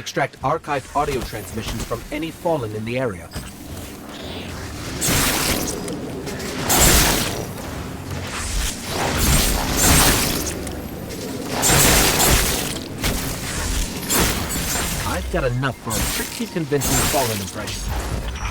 extract archived audio transmissions from any fallen in the area. I've got enough for a pretty convincing fallen impression.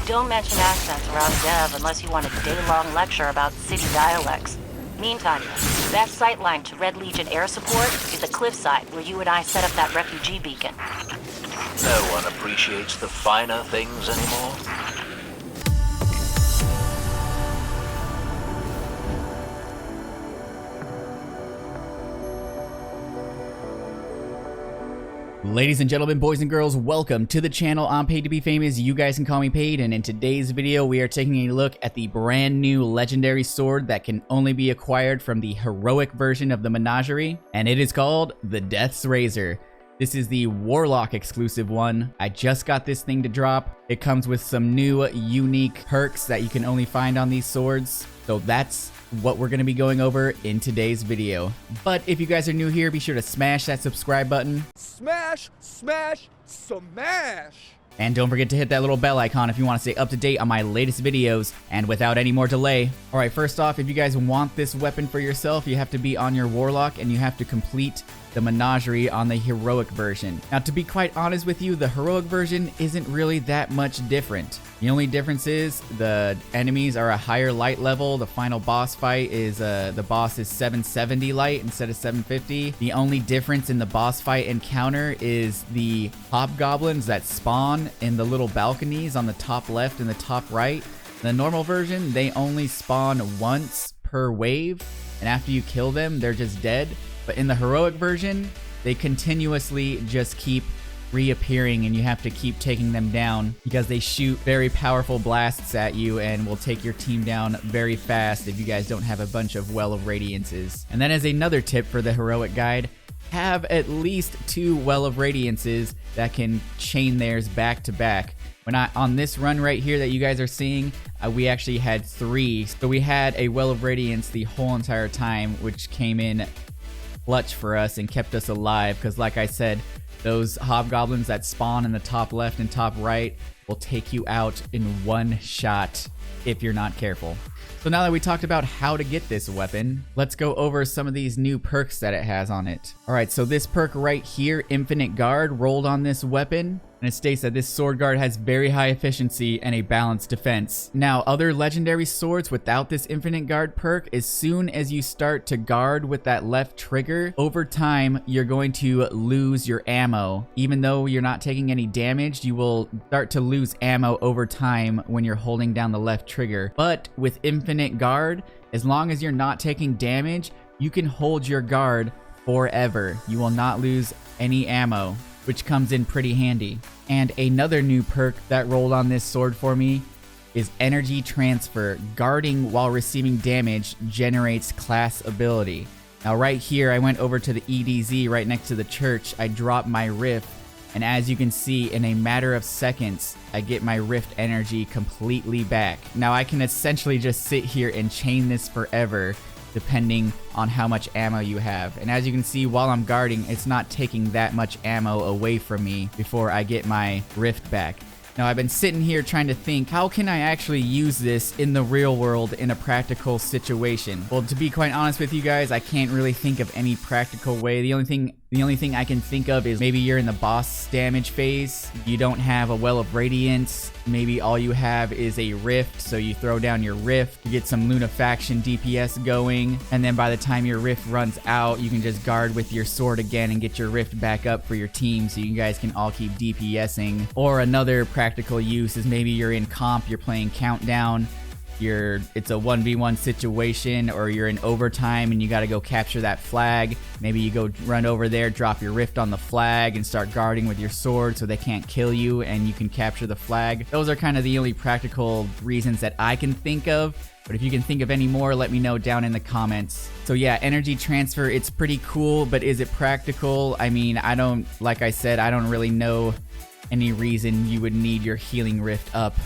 Don't mention accents around Dev unless you want a day-long lecture about city dialects. Meantime, that sightline to Red Legion air support is the cliffside where you and I set up that refugee beacon. No one appreciates the finer things anymore. Ladies and gentlemen, boys and girls, welcome to the channel. I'm Paid to be Famous. You guys can call me Paid, and in today's video, we are taking a look at the brand new legendary sword that can only be acquired from the heroic version of the Menagerie, and it is called the Death's Razor. This is the warlock exclusive one. I just got this thing to drop. It comes with some new unique perks that you can only find on these swords. So that's what we're going to be going over in today's video. But if you guys are new here, be sure to smash that subscribe button. Smash, smash, smash! And don't forget to hit that little bell icon if you want to stay up to date on my latest videos. And without any more delay, alright, first off, if you guys want this weapon for yourself, you have to be on your warlock and you have to complete the Menagerie on the heroic version. Now, to be quite honest with you, the heroic version isn't really that much different. The only difference is the enemies are a higher light level. The final boss fight is the boss is 770 light instead of 750. The only difference in the boss fight encounter is the hobgoblins that spawn in the little balconies on the top left and the top right. The normal version, they only spawn once per wave, and after you kill them, they're just dead. But in the heroic version, they continuously just keep reappearing and you have to keep taking them down because they shoot very powerful blasts at you and will take your team down very fast if you guys don't have a bunch of Well of Radiances. And then as another tip for the heroic guide, have at least 2 Well of Radiances that can chain theirs back to back. On this run right here that you guys are seeing, we actually had 3. So we had a Well of Radiance the whole entire time, which came in clutch for us and kept us alive because, like I said, those hobgoblins that spawn in the top left and top right will take you out in one shot if you're not careful. So now that we talked about how to get this weapon, let's go over some of these new perks that it has on it. Alright, so this perk right here, Infinite Guard, rolled on this weapon, and it states that this sword guard has very high efficiency and a balanced defense. Now, other legendary swords without this Infinite Guard perk, as soon as you start to guard with that left trigger, over time, you're going to lose your ammo. Even though you're not taking any damage, you will start to lose ammo over time when you're holding down the left trigger. But with Infinite Guard, as long as you're not taking damage, you can hold your guard forever. You will not lose any ammo, which comes in pretty handy. And another new perk that rolled on this sword for me is Energy Transfer. Guarding while receiving damage generates class ability. Now right here, I went over to the EDZ right next to the church. I dropped my rift, and as you can see, in a matter of seconds, I get my rift energy completely back. Now I can essentially just sit here and chain this forever, depending on how much ammo you have. And as you can see, while I'm guarding, it's not taking that much ammo away from me before I get my rift back. Now, I've been sitting here trying to think, how can I actually use this in the real world in a practical situation? Well, to be quite honest with you guys, I can't really think of any practical way. The only thing I can think of is maybe you're in the boss damage phase. You don't have a Well of Radiance. Maybe all you have is a rift, so you throw down your rift, you get some Lunafaction DPS going, and then by the time your rift runs out, you can just guard with your sword again and get your rift back up for your team so you guys can all keep DPSing. Or another practical use is maybe you're in comp, you're playing Countdown, it's a 1v1 situation, or you're in overtime and you got to go capture that flag. Maybe you go run over there, drop your rift on the flag, and start guarding with your sword so they can't kill you and you can capture the flag. Those are kind of the only practical reasons that I can think of. But if you can think of any more, let me know down in the comments. So yeah, Energy Transfer, it's pretty cool, but is it practical? I mean, like I said, I don't really know any reason you would need your healing rift up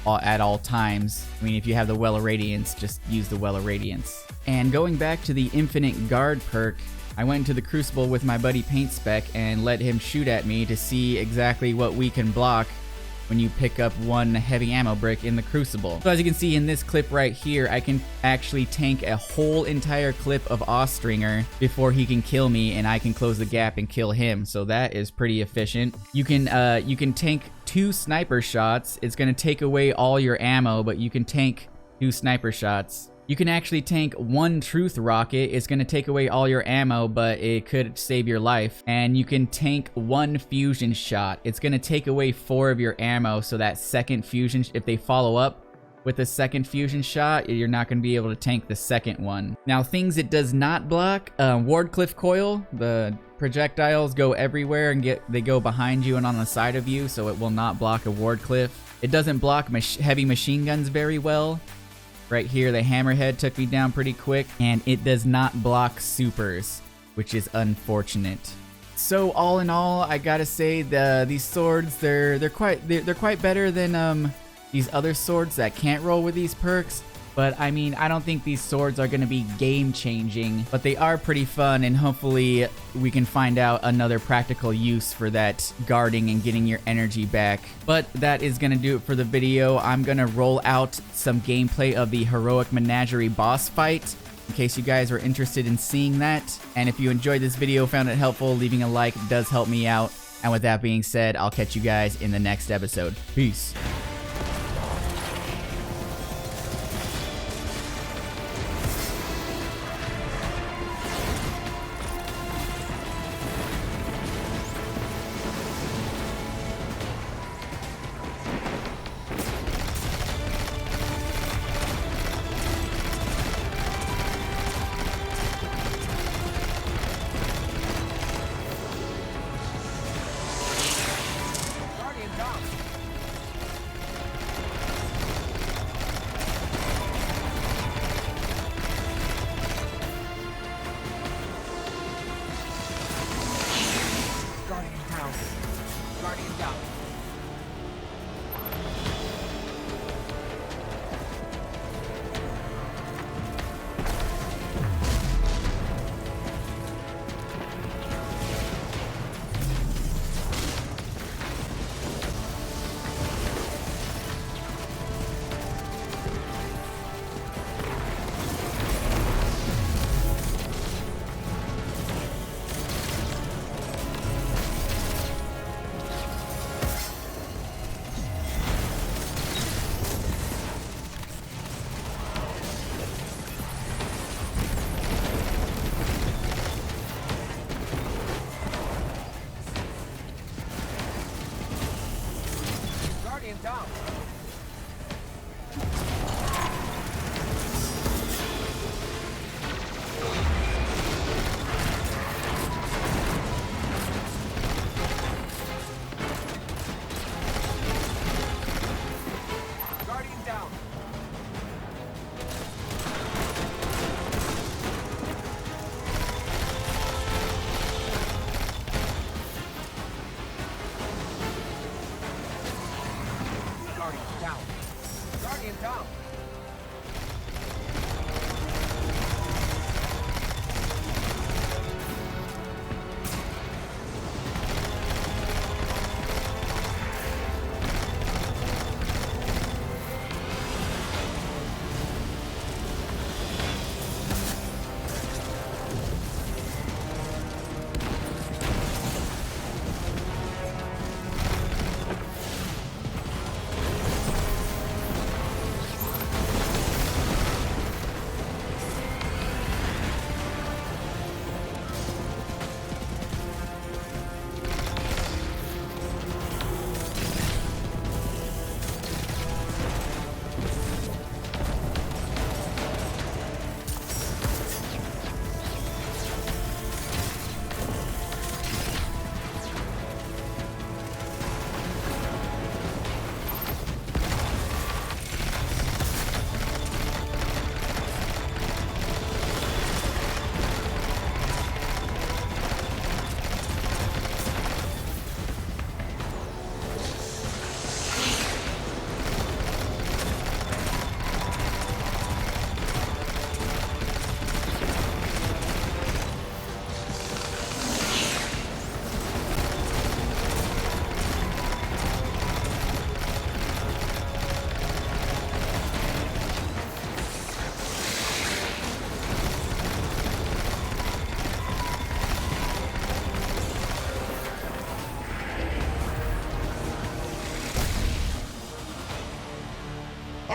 at all times. I mean, if you have the Well of Radiance, just use the Well of Radiance. And going back to the Infinite Guard perk, I went into the Crucible with my buddy Paint Spec and let him shoot at me to see exactly what we can block when you pick up one heavy ammo brick in the Crucible. So as you can see in this clip right here, I can actually tank a whole entire clip of Austringer before he can kill me, and I can close the gap and kill him. So that is pretty efficient. You can tank 2 sniper shots. It's gonna take away all your ammo, but you can tank 2 sniper shots. You can actually tank 1 truth rocket. It's going to take away all your ammo, but it could save your life. And you can tank 1 fusion shot. It's going to take away 4 of your ammo, so that second fusion, if they follow up with the second fusion shot, you're not going to be able to tank the second one. Now, things it does not block, Wardcliff coil. The projectiles go everywhere and they go behind you and on the side of you, so it will not block a Wardcliff. It doesn't block heavy machine guns very well. Right here, the hammerhead took me down pretty quick, and it does not block supers, which is unfortunate. So all in all, I gotta say these swords they're quite better than these other swords that can't roll with these perks. But I mean, I don't think these swords are gonna be game changing, but they are pretty fun, and hopefully we can find out another practical use for that guarding and getting your energy back. But that is gonna do it for the video. I'm gonna roll out some gameplay of the Heroic Menagerie boss fight, in case you guys were interested in seeing that. And if you enjoyed this video, found it helpful, leaving a like does help me out. And with that being said, I'll catch you guys in the next episode. Peace.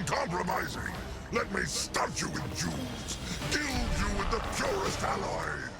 uncompromising. Let me stunt you with jewels, gild you with the purest alloys.